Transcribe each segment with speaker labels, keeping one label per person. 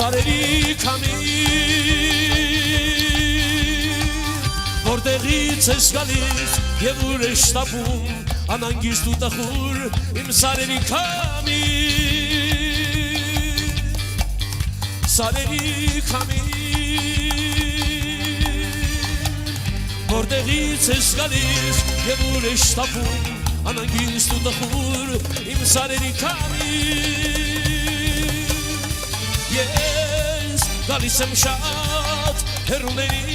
Speaker 1: Սարերի քամի Որտեղից ես գալիս և ուր ես շտապում Անանգիստ ու տխուր իմ սարերի քամի Սարերի քամի Որտեղից ես գալիս և ուր ես շտապում Անանգիստ ու տխուր իմ սարերի քամի Ես գալիս եմ շատ հեռուներից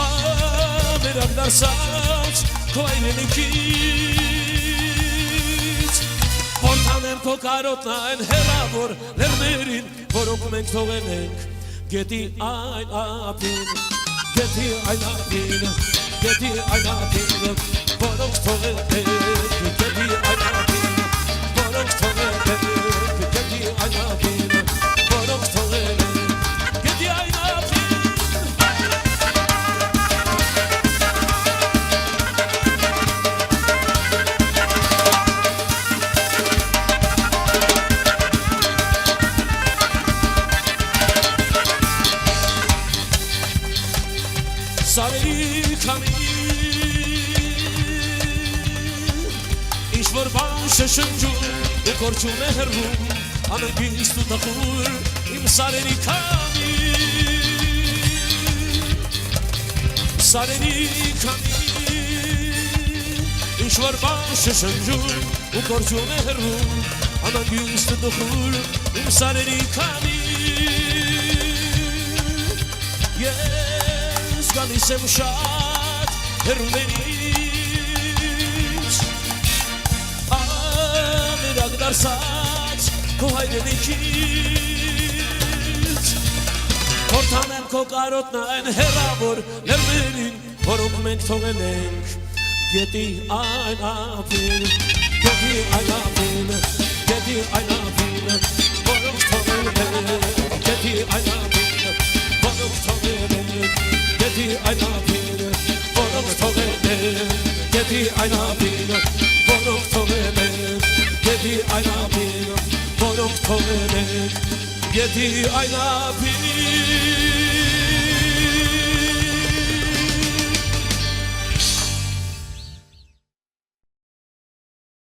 Speaker 1: Ավերակ դարձած քո այրենիքից Որթանեմ քո կարոտն այն հեռավոր լեռներին Որոնք մենք թողել ենք գետի այն ափին Գետի այն ափին Գետի այն ափին Որոնք թողել ենք գետի այն ափին Որոնք թողել ենք Գետի այն ափին Որոնք թողել ենք Գետի այն ափին Սարերի քամի Ինչ-որ բան շշնջում ու կորչում է հեռվում Անընդգիստ ու տխուր իմ սարերի քամի Սարերի քամի Ինչ-որ բան շշնջում ու կորչում է հեռվում Անընդգիստ ու տխուր իմ սարերի քամի Գալիս եմ շատ հեռուներից Ավերակ դարձած քո հայրենիքից Որթանեմ քո կարոտն այն հեռավոր լեռներին Որոնք մենք թողել ենք գետի այն ափին Գետի այն ափին Գետի այն ափին Որոնք թողել ենք գետի այն ափին Որոնք թողել ենք Գետի այն ափին, որոնք թողել են Գետի այն ափին, որոնք թողել են Գետի այն ափին, որոնք թողել են Գետի այն ափին